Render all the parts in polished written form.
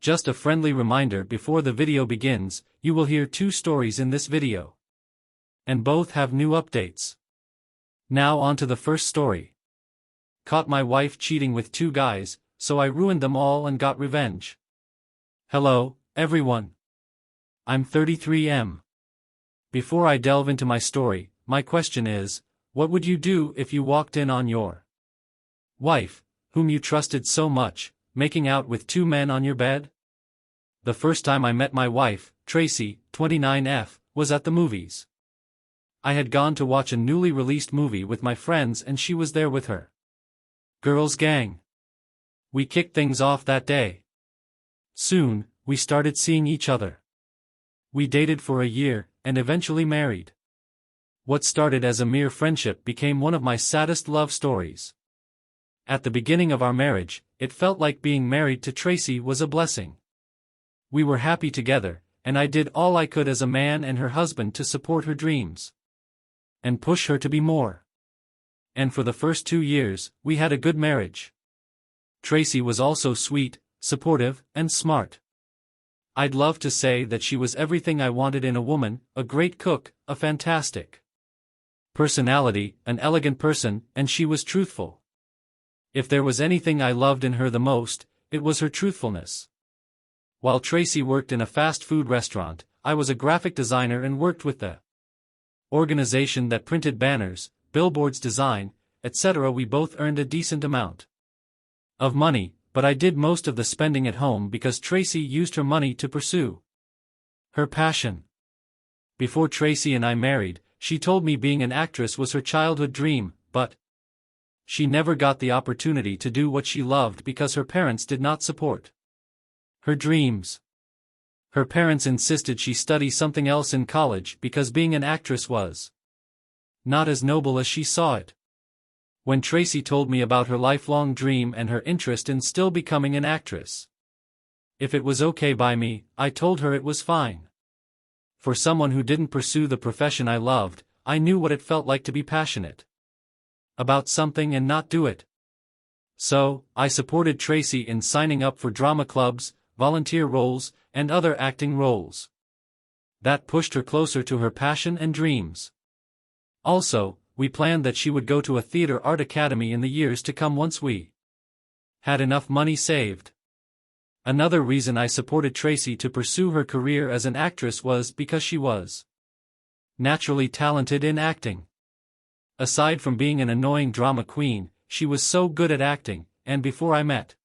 Just a friendly reminder before the video begins, you will hear two stories in this video. And both have new updates. Now on to the first story. Caught my wife cheating with two guys, so I ruined them all and got revenge. Hello, everyone. I'm 33M. Before I delve into my story, my question is, what would you do if you walked in on your wife, whom you trusted so much, making out with two men on your bed? The first time I met my wife, Tracy, 29F, was at the movies. I had gone to watch a newly released movie with my friends and she was there with her girls' gang. We kicked things off that day. Soon, we started seeing each other. We dated for a year, and eventually married. What started as a mere friendship became one of my saddest love stories. At the beginning of our marriage, it felt like being married to Tracy was a blessing. We were happy together, and I did all I could as a man and her husband to support her dreams and push her to be more. And for the first 2 years, we had a good marriage. Tracy was also sweet, supportive, and smart. I'd love to say that she was everything I wanted in a woman, a great cook, a fantastic personality, an elegant person, and she was truthful. If there was anything I loved in her the most, it was her truthfulness. While Tracy worked in a fast food restaurant, I was a graphic designer and worked with the organization that printed banners, billboards design, etc. We both earned a decent amount of money, but I did most of the spending at home because Tracy used her money to pursue her passion. Before Tracy and I married, she told me being an actress was her childhood dream, but she never got the opportunity to do what she loved because her parents did not support her dreams. Her parents insisted she study something else in college because being an actress was not as noble as she saw it. When Tracy told me about her lifelong dream and her interest in still becoming an actress, if it was okay by me, I told her it was fine. For someone who didn't pursue the profession I loved, I knew what it felt like to be passionate about something and not do it. So, I supported Tracy in signing up for drama clubs, volunteer roles, and other acting roles. That pushed her closer to her passion and dreams. Also, we planned that she would go to a theater art academy in the years to come once we had enough money saved. Another reason I supported Tracy to pursue her career as an actress was because she was naturally talented in acting. Aside from being an annoying drama queen, she was so good at acting, and before I met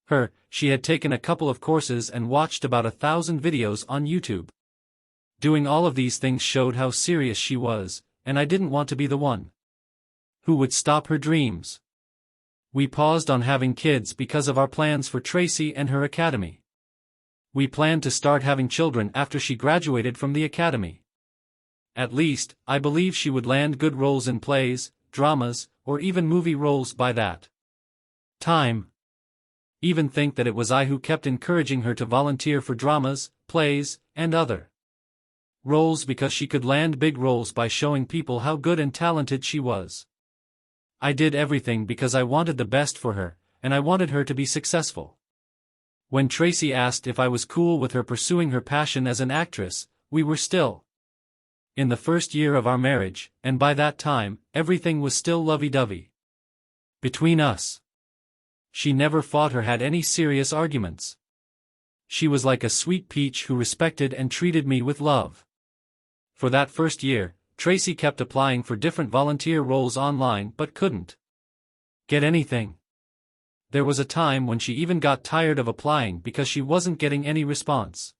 her, she had taken a couple of courses and watched about 1,000 videos on YouTube. Doing all of these things showed how serious she was, and I didn't want to be the one who would stop her dreams. We paused on having kids because of our plans for Tracy and her academy. We planned to start having children after she graduated from the academy. At least, I believe she would land good roles in plays, dramas, or even movie roles by that time. Even think that it was I who kept encouraging her to volunteer for dramas, plays, and other roles because she could land big roles by showing people how good and talented she was. I did everything because I wanted the best for her, and I wanted her to be successful. When Tracy asked if I was cool with her pursuing her passion as an actress, we were still in the first year of our marriage, and by that time, everything was still lovey-dovey between us. She never fought or had any serious arguments. She was like a sweet peach who respected and treated me with love. For that first year, Tracy kept applying for different volunteer roles online but couldn't get anything. There was a time when she even got tired of applying because she wasn't getting any response.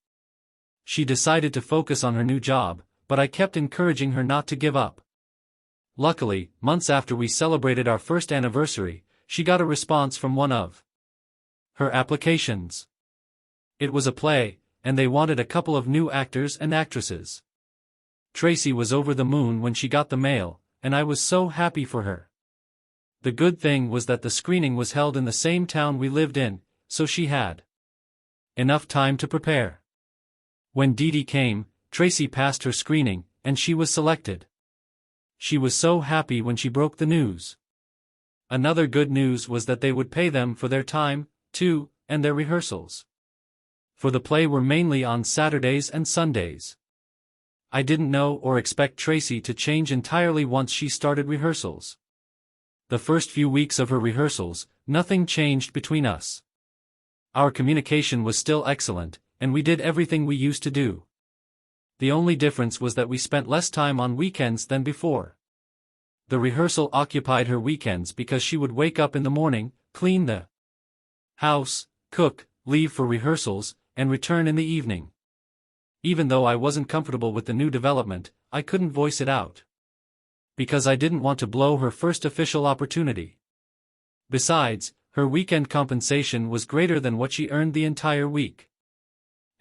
She decided to focus on her new job, but I kept encouraging her not to give up. Luckily, months after we celebrated our first anniversary, she got a response from one of her applications. It was a play, and they wanted a couple of new actors and actresses. Tracy was over the moon when she got the mail, and I was so happy for her. The good thing was that the screening was held in the same town we lived in, so she had enough time to prepare. When Dee Dee came, Tracy passed her screening, and she was selected. She was so happy when she broke the news. Another good news was that they would pay them for their time, too, and their rehearsals. for the play were mainly on Saturdays and Sundays. I didn't know or expect Tracy to change entirely once she started rehearsals. The first few weeks of her rehearsals, nothing changed between us. Our communication was still excellent, and we did everything we used to do. The only difference was that we spent less time on weekends than before. The rehearsal occupied her weekends because she would wake up in the morning, clean the house, cook, leave for rehearsals, and return in the evening. Even though I wasn't comfortable with the new development, I couldn't voice it out. Because I didn't want to blow her first official opportunity. Besides, her weekend compensation was greater than what she earned the entire week.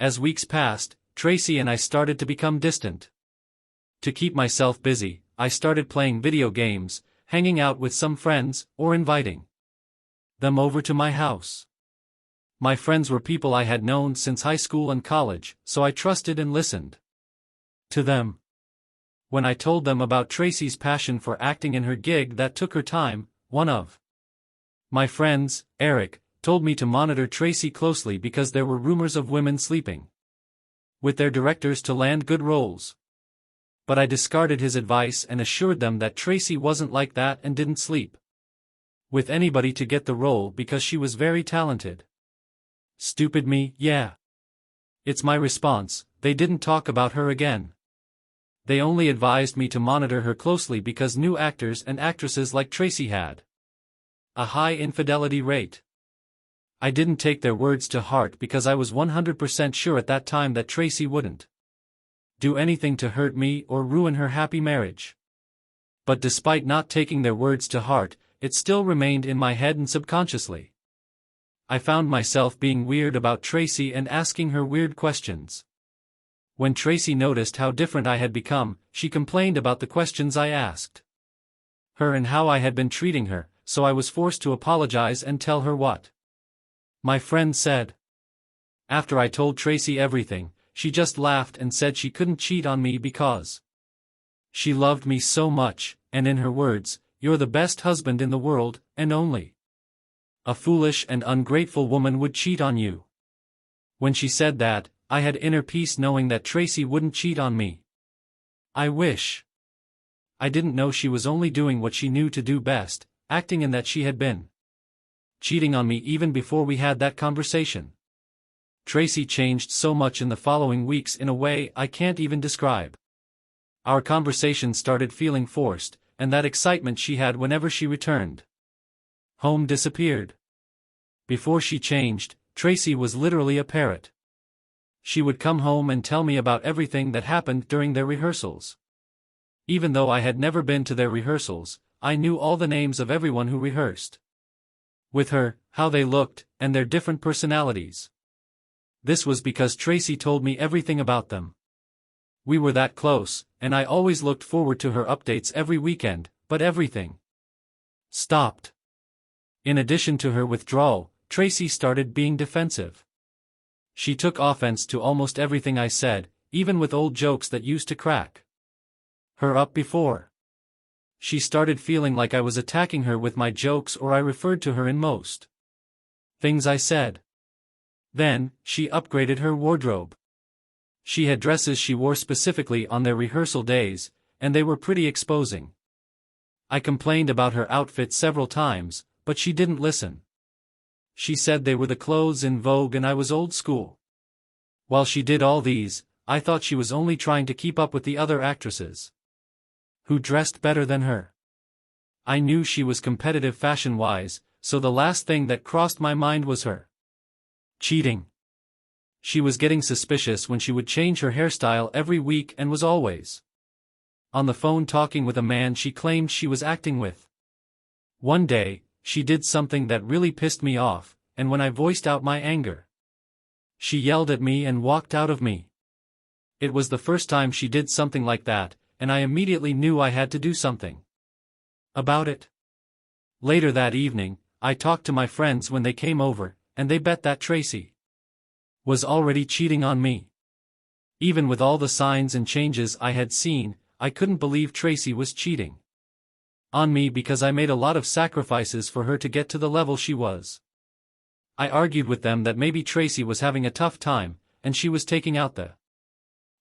As weeks passed, Tracy and I started to become distant. To keep myself busy, I started playing video games, hanging out with some friends, or inviting them over to my house. My friends were people I had known since high school and college, so I trusted and listened to them. When I told them about Tracy's passion for acting in her gig that took her time, one of my friends, Eric, told me to monitor Tracy closely because there were rumors of women sleeping with their directors to land good roles. But I discarded his advice and assured them that Tracy wasn't like that and didn't sleep with anybody to get the role because she was very talented. Stupid me, yeah. It's my response. They didn't talk about her again. They only advised me to monitor her closely because new actors and actresses like Tracy had a high infidelity rate. I didn't take their words to heart because I was 100% sure at that time that Tracy wouldn't do anything to hurt me or ruin her happy marriage. But despite not taking their words to heart, it still remained in my head and subconsciously. I found myself being weird about Tracy and asking her weird questions. When Tracy noticed how different I had become, she complained about the questions I asked her and how I had been treating her, so I was forced to apologize and tell her what my friend said. After I told Tracy everything, she just laughed and said she couldn't cheat on me because she loved me so much, and in her words, "You're the best husband in the world, and only a foolish and ungrateful woman would cheat on you." When she said that, I had inner peace knowing that Tracy wouldn't cheat on me. I wish I didn't know she was only doing what she knew to do best, acting, and that she had been cheating on me even before we had that conversation. Tracy changed so much in the following weeks in a way I can't even describe. Our conversation started feeling forced, and that excitement she had whenever she returned home disappeared. Before she changed, Tracy was literally a parrot. She would come home and tell me about everything that happened during their rehearsals. Even though I had never been to their rehearsals, I knew all the names of everyone who rehearsed with her, how they looked, and their different personalities. This was because Tracy told me everything about them. We were that close, and I always looked forward to her updates every weekend, but everything stopped. In addition to her withdrawal, Tracy started being defensive. She took offense to almost everything I said, even with old jokes that used to crack her up before. She started feeling like I was attacking her with my jokes, or I referred to her in most things I said. Then, she upgraded her wardrobe. She had dresses she wore specifically on their rehearsal days, and they were pretty exposing. I complained about her outfits several times, but she didn't listen. She said they were the clothes in vogue and I was old school. While she did all these, I thought she was only trying to keep up with the other actresses who dressed better than her. I knew she was competitive fashion-wise, so the last thing that crossed my mind was her cheating. She was getting suspicious when she would change her hairstyle every week and was always on the phone talking with a man she claimed she was acting with. One day, she did something that really pissed me off, and when I voiced out my anger, she yelled at me and walked out of me. It was the first time she did something like that, and I immediately knew I had to do something about it. Later that evening, I talked to my friends when they came over, and they bet that Tracy was already cheating on me. Even with all the signs and changes I had seen, I couldn't believe Tracy was cheating on me because I made a lot of sacrifices for her to get to the level she was. I argued with them that maybe Tracy was having a tough time, and she was taking out the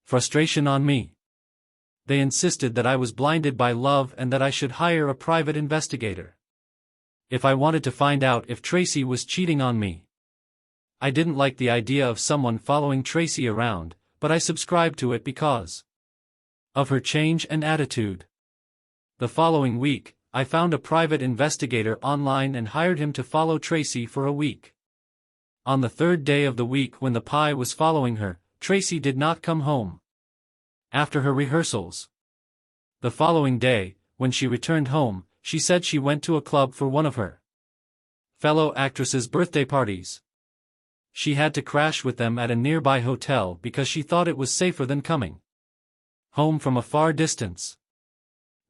frustration on me. They insisted that I was blinded by love and that I should hire a private investigator if I wanted to find out if Tracy was cheating on me. I didn't like the idea of someone following Tracy around, but I subscribed to it because of her change and attitude. The following week, I found a private investigator online and hired him to follow Tracy for a week. On the third day of the week when the pie was following her, Tracy did not come home after her rehearsals. The following day, when she returned home, she said she went to a club for one of her fellow actresses' birthday parties. She had to crash with them at a nearby hotel because she thought it was safer than coming home from a far distance.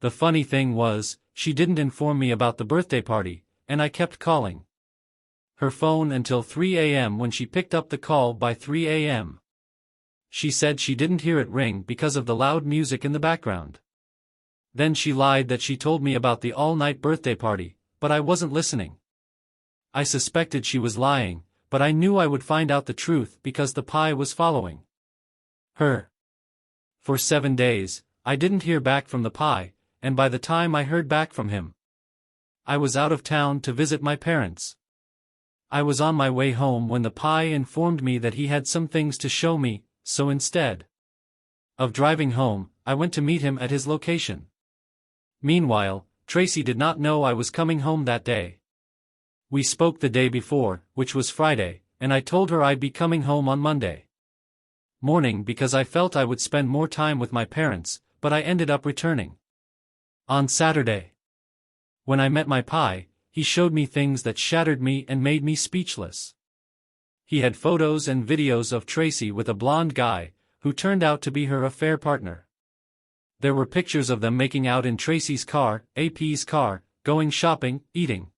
The funny thing was, she didn't inform me about the birthday party, and I kept calling her phone until 3 a.m. when she picked up the call by 3 a.m. She said she didn't hear it ring because of the loud music in the background. Then she lied that she told me about the all-night birthday party, but I wasn't listening. I suspected she was lying, but I knew I would find out the truth because the pie was following her. For 7 days, I didn't hear back from the pie, and by the time I heard back from him, I was out of town to visit my parents. I was on my way home when the pie informed me that he had some things to show me, so instead of driving home, I went to meet him at his location. Meanwhile, Tracy did not know I was coming home that day. We spoke the day before, which was Friday, and I told her I'd be coming home on Monday morning because I felt I would spend more time with my parents, but I ended up returning on Saturday. When I met my pie, he showed me things that shattered me and made me speechless. He had photos and videos of Tracy with a blonde guy, who turned out to be her affair partner. There were pictures of them making out in Tracy's car, AP's car, going shopping, eating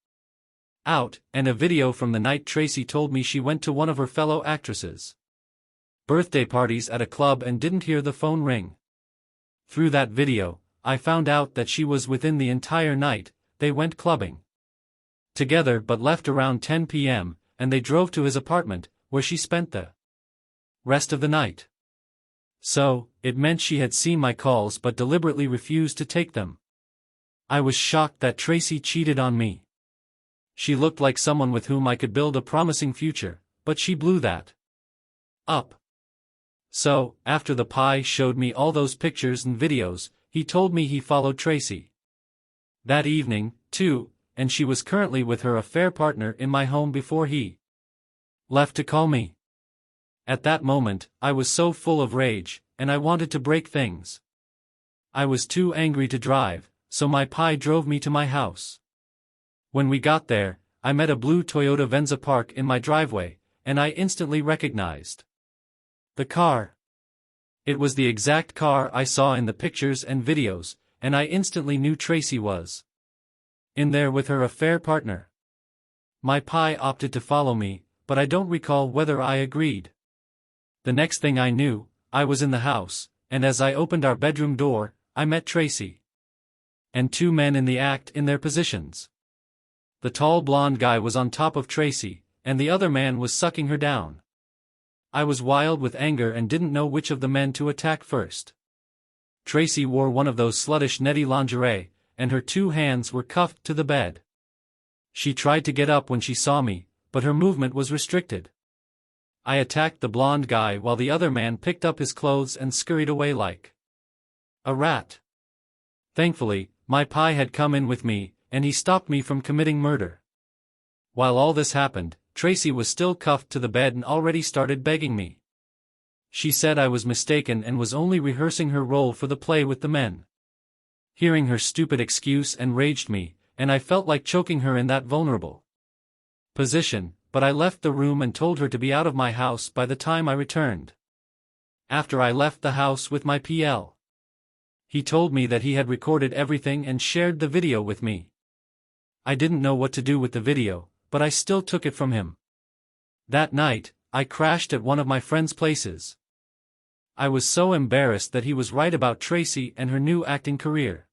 out, and a video from the night Tracy told me she went to one of her fellow actresses' birthday parties at a club and didn't hear the phone ring. Through that video, I found out that she was within the entire night. They went clubbing together but left around 10 p.m., and they drove to his apartment, where she spent the rest of the night. So, it meant she had seen my calls but deliberately refused to take them. I was shocked that Tracy cheated on me. She looked like someone with whom I could build a promising future, but she blew that up. So, after the pie showed me all those pictures and videos, he told me he followed Tracy that evening, too, and she was currently with her affair partner in my home before he left to call me. At that moment, I was so full of rage, and I wanted to break things. I was too angry to drive, so my pie drove me to my house. When we got there, I met a blue Toyota Venza parked in my driveway, and I instantly recognized the car. It was the exact car I saw in the pictures and videos, and I instantly knew Tracy was in there with her affair partner. My pie opted to follow me, but I don't recall whether I agreed. The next thing I knew, I was in the house, and as I opened our bedroom door, I met Tracy and 2 men in the act in their positions. The tall blonde guy was on top of Tracy, and the other man was sucking her down. I was wild with anger and didn't know which of the men to attack first. Tracy wore one of those sluttish netty lingerie, and her 2 hands were cuffed to the bed. She tried to get up when she saw me, but her movement was restricted. I attacked the blonde guy while the other man picked up his clothes and scurried away like a rat. Thankfully, my pie had come in with me, and he stopped me from committing murder. While all this happened, Tracy was still cuffed to the bed and already started begging me. She said I was mistaken and was only rehearsing her role for the play with the men. Hearing her stupid excuse enraged me, and I felt like choking her in that vulnerable position, but I left the room and told her to be out of my house by the time I returned. After I left the house with my PL, he told me that he had recorded everything and shared the video with me. I didn't know what to do with the video, but I still took it from him. That night, I crashed at one of my friend's places. I was so embarrassed that he was right about Tracy and her new acting career.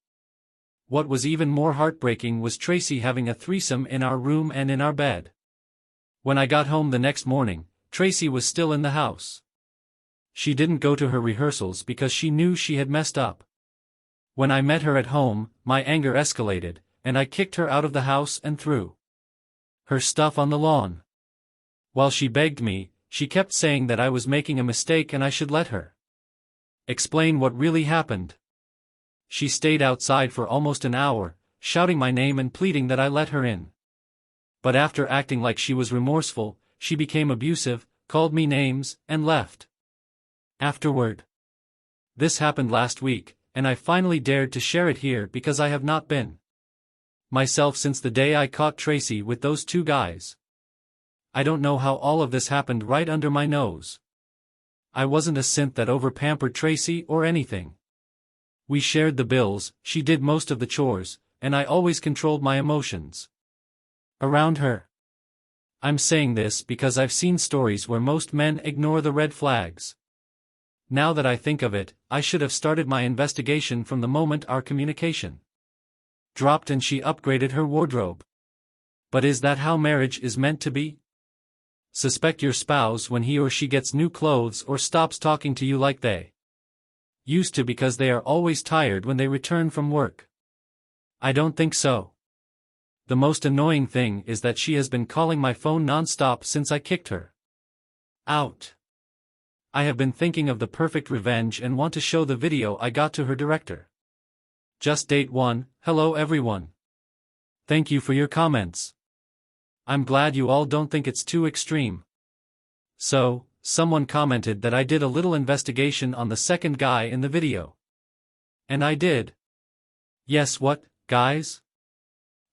What was even more heartbreaking was Tracy having a threesome in our room and in our bed. When I got home the next morning, Tracy was still in the house. She didn't go to her rehearsals because she knew she had messed up. When I met her at home, my anger escalated, and I kicked her out of the house and threw her stuff on the lawn. While she begged me, she kept saying that I was making a mistake and I should let her explain what really happened. She stayed outside for almost an hour, shouting my name and pleading that I let her in. But after acting like she was remorseful, she became abusive, called me names, and left. Afterward. This happened last week, and I finally dared to share it here because I have not been myself since the day I caught Tracy with those two guys. I don't know how all of this happened right under my nose. I wasn't a simp that over-pampered Tracy or anything. We shared the bills, she did most of the chores, and I always controlled my emotions around her. I'm saying this because I've seen stories where most men ignore the red flags. Now that I think of it, I should have started my investigation from the moment our communication dropped and she upgraded her wardrobe. But is that how marriage is meant to be? Suspect your spouse when he or she gets new clothes or stops talking to you like they used to because they are always tired when they return from work. I don't think so. The most annoying thing is that she has been calling my phone non-stop since I kicked her out. I have been thinking of the perfect revenge and want to show the video I got to her director. Just date 1, hello everyone. Thank you for your comments. I'm glad you all don't think it's too extreme. So, someone commented that I did a little investigation on the second guy in the video. And I did. Yes, what, guys?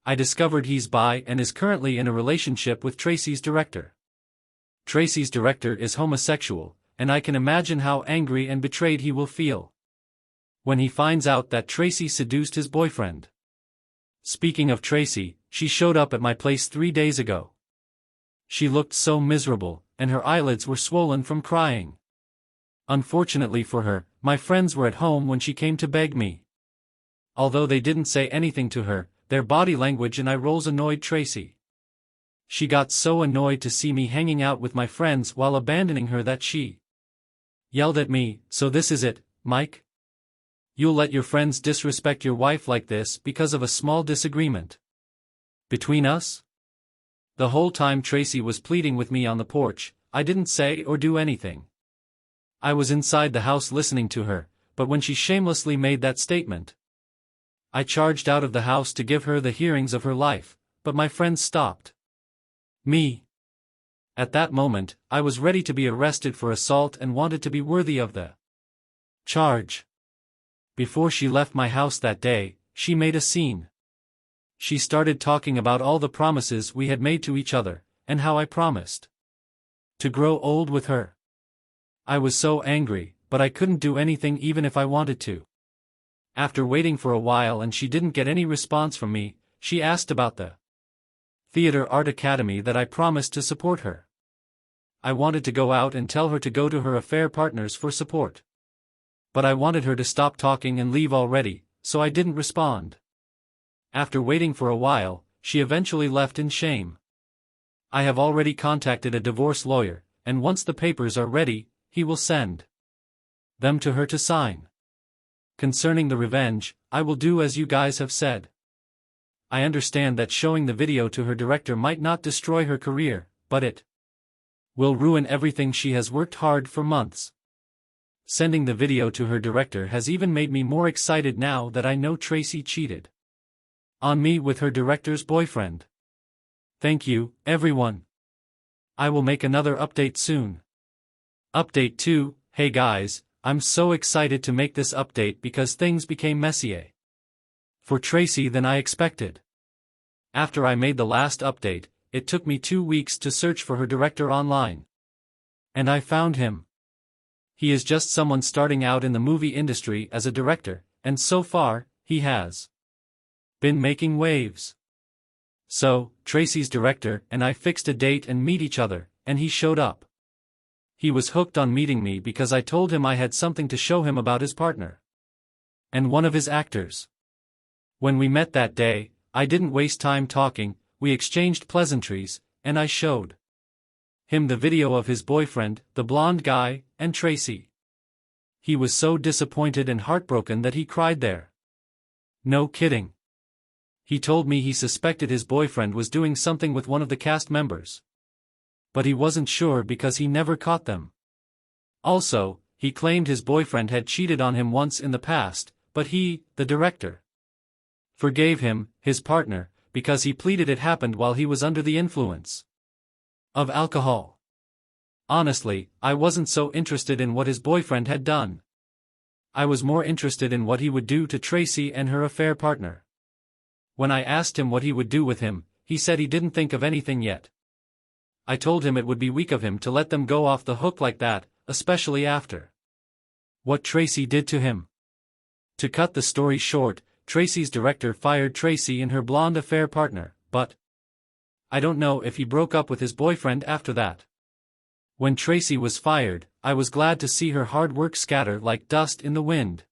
I discovered he's bi and is currently in a relationship with Tracy's director. Tracy's director is homosexual, and I can imagine how angry and betrayed he will feel when he finds out that Tracy seduced his boyfriend. Speaking of Tracy, she showed up at my place 3 days ago. She looked so miserable, and her eyelids were swollen from crying. Unfortunately for her, my friends were at home when she came to beg me. Although they didn't say anything to her, their body language and eye rolls annoyed Tracy. She got so annoyed to see me hanging out with my friends while abandoning her that she yelled at me, "So this is it, Mike? You'll let your friends disrespect your wife like this because of a small disagreement between us?" The whole time Tracy was pleading with me on the porch, I didn't say or do anything. I was inside the house listening to her, but when she shamelessly made that statement, I charged out of the house to give her the hearings of her life, but my friends stopped me. At that moment, I was ready to be arrested for assault and wanted to be worthy of the charge. Before she left my house that day, she made a scene. She started talking about all the promises we had made to each other, and how I promised to grow old with her. I was so angry, but I couldn't do anything even if I wanted to. After waiting for a while and she didn't get any response from me, she asked about the theater art academy that I promised to support her. I wanted to go out and tell her to go to her affair partners for support. But I wanted her to stop talking and leave already, so I didn't respond. After waiting for a while, she eventually left in shame. I have already contacted a divorce lawyer, and once the papers are ready, he will send them to her to sign. Concerning the revenge, I will do as you guys have said. I understand that showing the video to her director might not destroy her career, but it will ruin everything she has worked hard for months. Sending the video to her director has even made me more excited now that I know Tracy cheated on me with her director's boyfriend. Thank you, everyone. I will make another update soon. Update 2, hey guys, I'm so excited to make this update because things became messier for Tracy than I expected. After I made the last update, it took me 2 weeks to search for her director online. And I found him. He is just someone starting out in the movie industry as a director, and so far, he has been making waves. So, Tracy's director and I fixed a date and meet each other, and he showed up. He was hooked on meeting me because I told him I had something to show him about his partner and one of his actors. When we met that day, I didn't waste time talking, we exchanged pleasantries, and I showed him the video of his boyfriend, the blonde guy, and Tracy. He was so disappointed and heartbroken that he cried there. No kidding. He told me he suspected his boyfriend was doing something with one of the cast members. But he wasn't sure because he never caught them. Also, he claimed his boyfriend had cheated on him once in the past, but he, the director, forgave him, his partner, because he pleaded it happened while he was under the influence of alcohol. Honestly, I wasn't so interested in what his boyfriend had done. I was more interested in what he would do to Tracy and her affair partner. When I asked him what he would do with him, he said he didn't think of anything yet. I told him it would be weak of him to let them go off the hook like that, especially after what Tracy did to him. To cut the story short, Tracy's director fired Tracy and her blonde affair partner, but I don't know if he broke up with his boyfriend after that. When Tracy was fired, I was glad to see her hard work scatter like dust in the wind.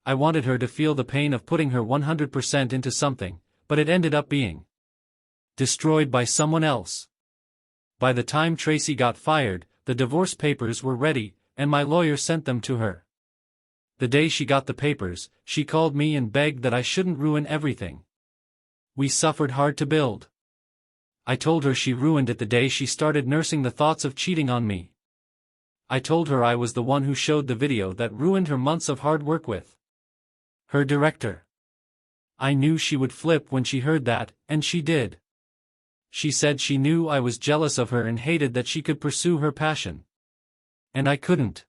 I wanted her to feel the pain of putting her 100% into something, but it ended up being destroyed by someone else. By the time Tracy got fired, the divorce papers were ready, and my lawyer sent them to her. The day she got the papers, she called me and begged that I shouldn't ruin everything we suffered hard to build. I told her she ruined it the day she started nursing the thoughts of cheating on me. I told her I was the one who showed the video that ruined her months of hard work with her director. I knew she would flip when she heard that, and she did. She said she knew I was jealous of her and hated that she could pursue her passion. And I couldn't.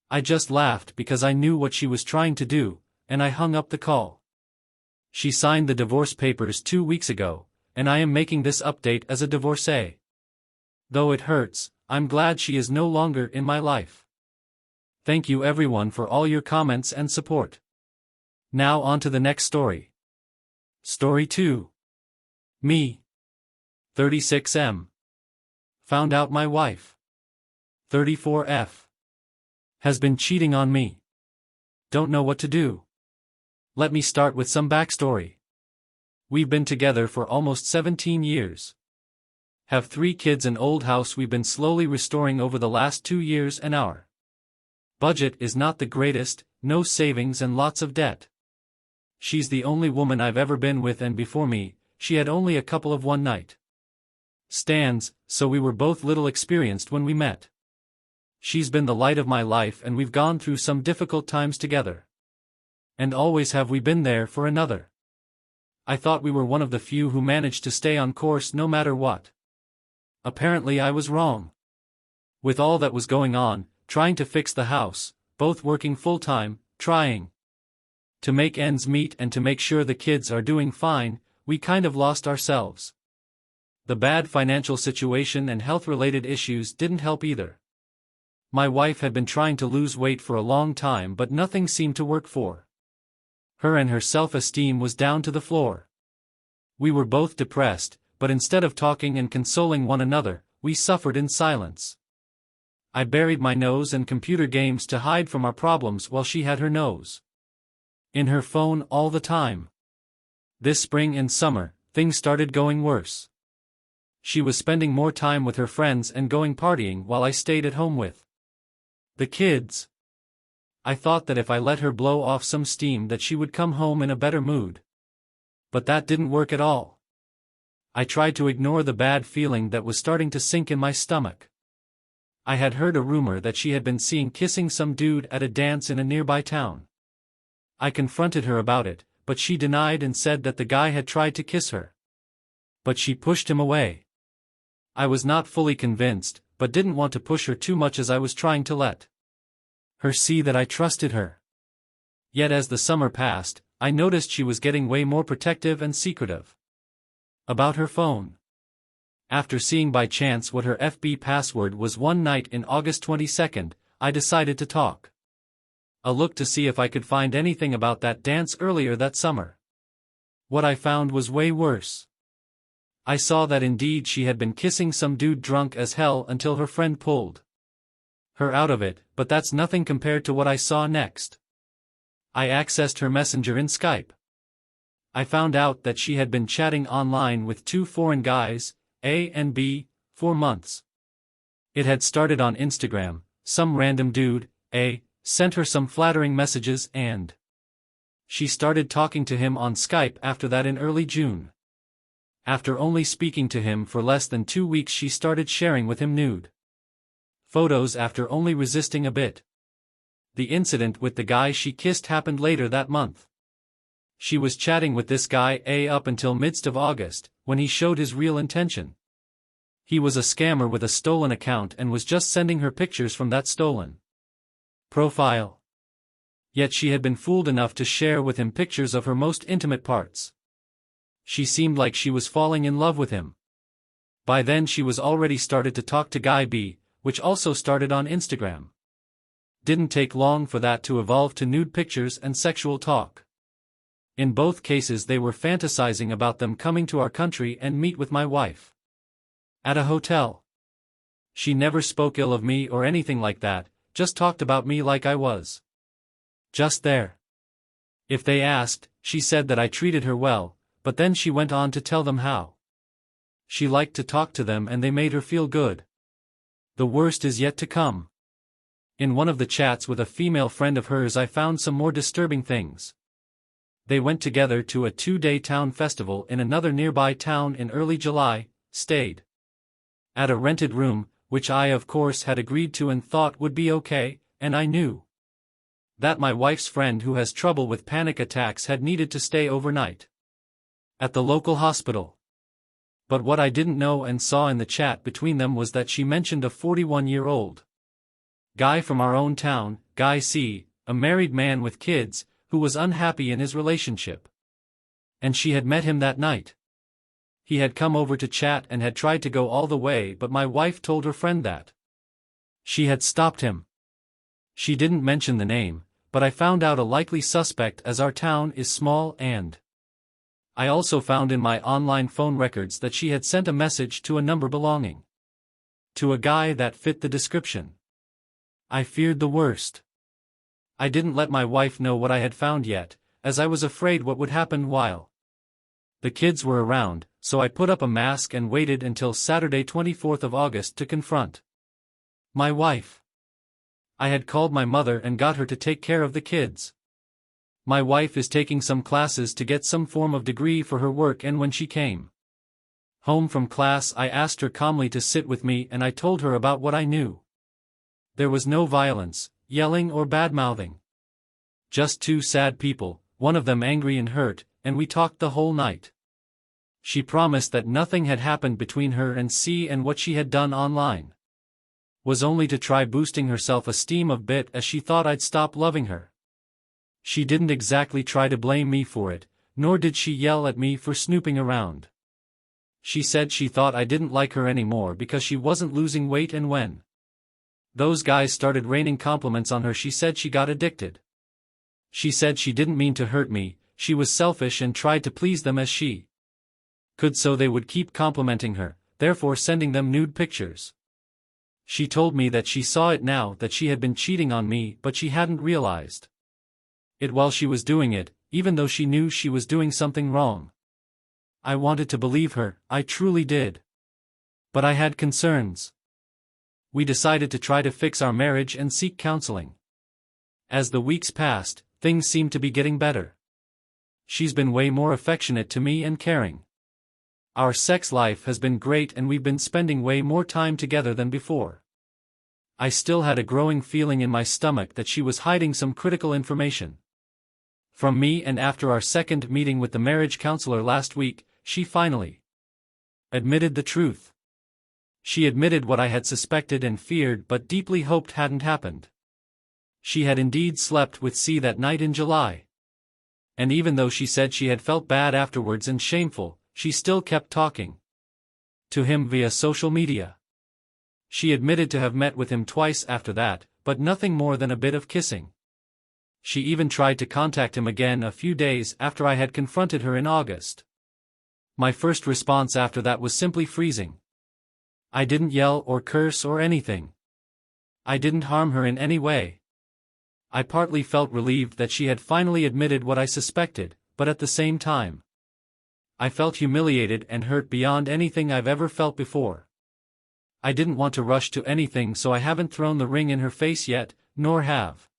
I just laughed because I knew what she was trying to do, and I hung up the call. She signed the divorce papers 2 weeks ago, and I am making this update as a divorcee. Though it hurts, I'm glad she is no longer in my life. Thank you everyone for all your comments and support. Now on to the next story. Story 2. Me. 36M. Found out my wife, 34F, has been cheating on me. Don't know what to do. Let me start with some backstory. We've been together for almost 17 years. Have 3 kids, an old house we've been slowly restoring over the last 2 years, and our budget is not the greatest, no savings and lots of debt. She's the only woman I've ever been with, and before me, she had only a couple of one-night stands, so we were both little experienced when we met. She's been the light of my life, and we've gone through some difficult times together. And always have we been there for another. I thought we were one of the few who managed to stay on course no matter what. Apparently I was wrong. With all that was going on, trying to fix the house, both working full-time, trying to make ends meet and to make sure the kids are doing fine, we kind of lost ourselves. The bad financial situation and health-related issues didn't help either. My wife had been trying to lose weight for a long time, but nothing seemed to work for her, and her self-esteem was down to the floor. We were both depressed, but instead of talking and consoling one another, we suffered in silence. I buried my nose in computer games to hide from our problems while she had her nose in her phone all the time. This spring and summer, things started going worse. She was spending more time with her friends and going partying while I stayed at home with the kids. I thought that if I let her blow off some steam that she would come home in a better mood. But that didn't work at all. I tried to ignore the bad feeling that was starting to sink in my stomach. I had heard a rumor that she had been seen kissing some dude at a dance in a nearby town. I confronted her about it, but she denied and said that the guy had tried to kiss her. But she pushed him away. I was not fully convinced, but didn't want to push her too much as I was trying to let her see that I trusted her. Yet as the summer passed, I noticed she was getting way more protective and secretive about her phone. After seeing by chance what her FB password was one night in August 22nd, I decided to talk a look to see if I could find anything about that dance earlier that summer. What I found was way worse. I saw that indeed she had been kissing some dude drunk as hell until her friend pulled her out of it, but that's nothing compared to what I saw next. I accessed her messenger in Skype. I found out that she had been chatting online with 2 foreign guys, A and B, for months. It had started on Instagram. Some random dude, sent her some flattering messages and she started talking to him on Skype after that in early June. After only speaking to him for less than 2 weeks, she started sharing with him nude photos after only resisting a bit. The incident with the guy she kissed happened later that month. She was chatting with this guy up until midst of August, when he showed his real intention. He was a scammer with a stolen account and was just sending her pictures from that stolen profile. Yet she had been fooled enough to share with him pictures of her most intimate parts. She seemed like she was falling in love with him. By then she was already started to talk to Guy B, which also started on Instagram. Didn't take long for that to evolve to nude pictures and sexual talk. In both cases they were fantasizing about them coming to our country and meet with my wife at a hotel. She never spoke ill of me or anything like that, just talked about me like I was just there. If they asked, she said that I treated her well, but then she went on to tell them how she liked to talk to them and they made her feel good. The worst is yet to come. In one of the chats with a female friend of hers I found some more disturbing things. They went together to a 2-day town festival in another nearby town in early July, stayed at a rented room, which I of course had agreed to and thought would be okay, and I knew that my wife's friend who has trouble with panic attacks had needed to stay overnight at the local hospital. But what I didn't know and saw in the chat between them was that she mentioned a 41-year-old guy from our own town, Guy C., a married man with kids, who was unhappy in his relationship. And she had met him that night. He had come over to chat and had tried to go all the way, but my wife told her friend that she had stopped him. She didn't mention the name, but I found out a likely suspect as our town is small, and I also found in my online phone records that she had sent a message to a number belonging to a guy that fit the description. I feared the worst. I didn't let my wife know what I had found yet, as I was afraid what would happen while the kids were around, so I put up a mask and waited until Saturday 24th of August to confront my wife. I had called my mother and got her to take care of the kids. My wife is taking some classes to get some form of degree for her work, and when she came home from class I asked her calmly to sit with me and I told her about what I knew. There was no violence, yelling or bad-mouthing. Just two sad people, one of them angry and hurt, and we talked the whole night. She promised that nothing had happened between her and C, and what she had done online was only to try boosting her self-esteem a bit, as she thought I'd stop loving her. She didn't exactly try to blame me for it, nor did she yell at me for snooping around. She said she thought I didn't like her anymore because she wasn't losing weight, and when those guys started raining compliments on her she said she got addicted. She said she didn't mean to hurt me, she was selfish and tried to please them as she could so they would keep complimenting her, therefore sending them nude pictures. She told me that she saw it now, that she had been cheating on me, but she hadn't realized it while she was doing it, even though she knew she was doing something wrong. I wanted to believe her, I truly did. But I had concerns. We decided to try to fix our marriage and seek counseling. As the weeks passed, things seemed to be getting better. She's been way more affectionate to me and caring. Our sex life has been great and we've been spending way more time together than before. I still had a growing feeling in my stomach that she was hiding some critical information from me, and after our second meeting with the marriage counselor last week, she finally admitted the truth. She admitted what I had suspected and feared but deeply hoped hadn't happened. She had indeed slept with C that night in July. And even though she said she had felt bad afterwards and shameful, she still kept talking to him via social media. She admitted to have met with him twice after that, but nothing more than a bit of kissing. She even tried to contact him again a few days after I had confronted her in August. My first response after that was simply freezing. I didn't yell or curse or anything. I didn't harm her in any way. I partly felt relieved that she had finally admitted what I suspected, but at the same time, I felt humiliated and hurt beyond anything I've ever felt before. I didn't want to rush to anything, so I haven't thrown the ring in her face yet, nor have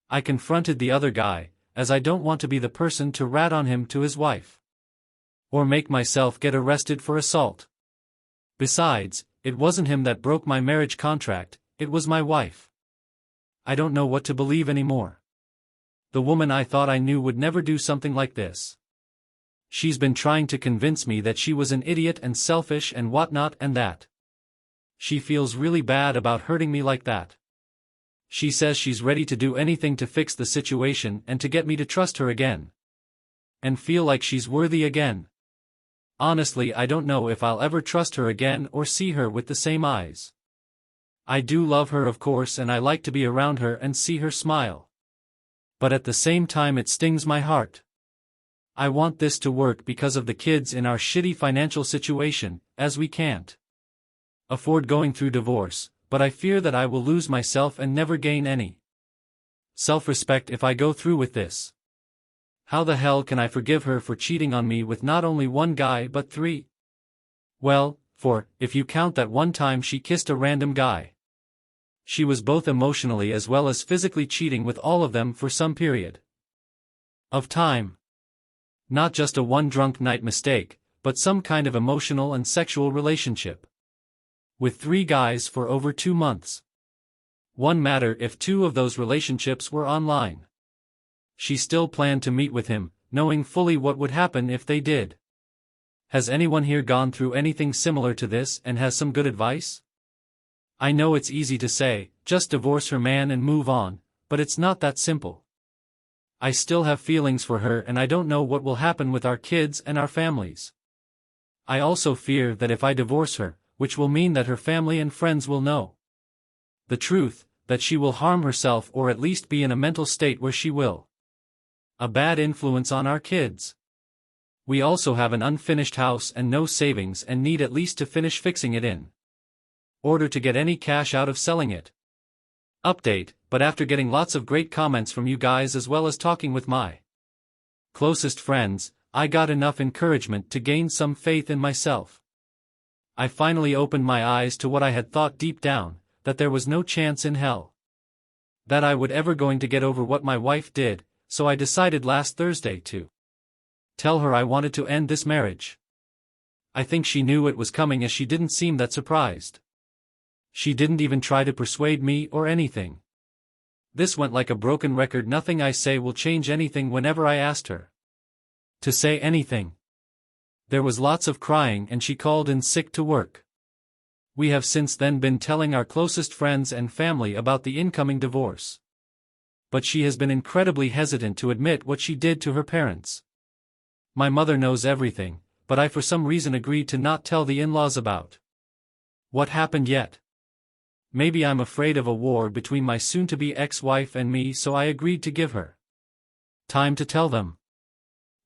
I confronted the other guy, as I don't want to be the person to rat on him to his wife. Or make myself get arrested for assault. Besides, it wasn't him that broke my marriage contract, it was my wife. I don't know what to believe anymore. The woman I thought I knew would never do something like this. She's been trying to convince me that she was an idiot and selfish and whatnot and that she feels really bad about hurting me like that. She says she's ready to do anything to fix the situation and to get me to trust her again. And feel like she's worthy again. Honestly, I don't know if I'll ever trust her again or see her with the same eyes. I do love her, of course, and I like to be around her and see her smile. But at the same time it stings my heart. I want this to work because of the kids in our shitty financial situation, as we can't afford going through divorce, but I fear that I will lose myself and never gain any self-respect if I go through with this. How the hell can I forgive her for cheating on me with not only one guy but 3? Well, 4, if you count that one time she kissed a random guy. She was both emotionally as well as physically cheating with all of them for some period of time. Not just a one drunk night mistake, but some kind of emotional and sexual relationship. With 3 guys for over 2 months. One matter if 2 of those relationships were online. She still planned to meet with him, knowing fully what would happen if they did. Has anyone here gone through anything similar to this and has some good advice? I know it's easy to say, just divorce her man and move on, but it's not that simple. I still have feelings for her and I don't know what will happen with our kids and our families. I also fear that if I divorce her, which will mean that her family and friends will know the truth, that she will harm herself or at least be in a mental state where she will a bad influence on our kids. We also have an unfinished house and no savings and need at least to finish fixing it in order to get any cash out of selling it. Update, but after getting lots of great comments from you guys as well as talking with my closest friends, I got enough encouragement to gain some faith in myself. I finally opened my eyes to what I had thought deep down, that there was no chance in hell that I would ever going to get over what my wife did, so I decided last Thursday to tell her I wanted to end this marriage. I think she knew it was coming as she didn't seem that surprised. She didn't even try to persuade me or anything. This went like a broken record. Nothing I say will change anything whenever I asked her to say anything. There was lots of crying and she called in sick to work. We have since then been telling our closest friends and family about the incoming divorce. But she has been incredibly hesitant to admit what she did to her parents. My mother knows everything, but I for some reason agreed to not tell the in-laws about what happened yet. Maybe I'm afraid of a war between my soon-to-be ex-wife and me, so I agreed to give her time to tell them.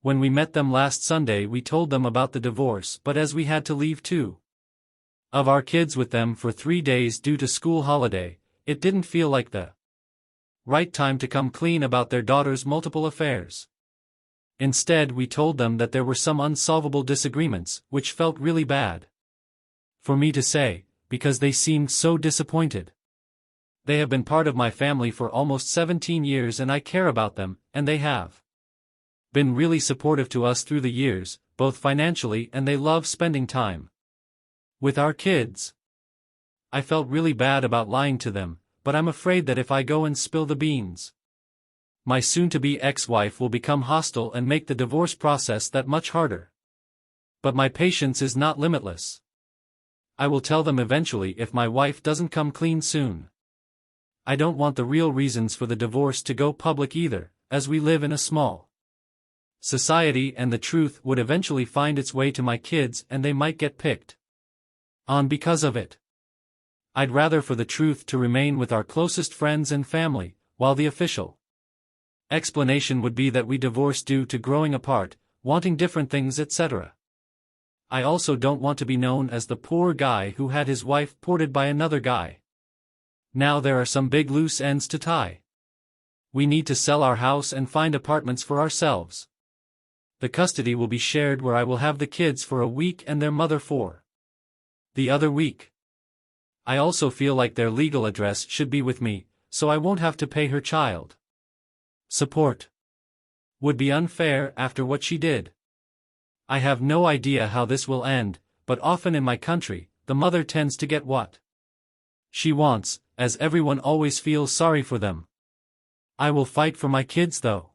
When we met them last Sunday we told them about the divorce, but as we had to leave 2 of our kids with them for 3 days due to school holiday, it didn't feel like the right time to come clean about their daughter's multiple affairs. Instead we told them that there were some unsolvable disagreements, which felt really bad for me to say, because they seemed so disappointed. They have been part of my family for almost 17 years and I care about them, and they have been really supportive to us through the years, both financially, and they love spending time with our kids. I felt really bad about lying to them, but I'm afraid that if I go and spill the beans, my soon-to-be ex-wife will become hostile and make the divorce process that much harder. But my patience is not limitless. I will tell them eventually if my wife doesn't come clean soon. I don't want the real reasons for the divorce to go public either, as we live in a small society and the truth would eventually find its way to my kids and they might get picked on because of it. I'd rather for the truth to remain with our closest friends and family, while the official explanation would be that we divorced due to growing apart, wanting different things, etc. I also don't want to be known as the poor guy who had his wife ported by another guy. Now there are some big loose ends to tie. We need to sell our house and find apartments for ourselves. The custody will be shared where I will have the kids for a week and their mother for the other week. I also feel like their legal address should be with me, so I won't have to pay her child support. Would be unfair after what she did. I have no idea how this will end, but often in my country, the mother tends to get what she wants, as everyone always feels sorry for them. I will fight for my kids though.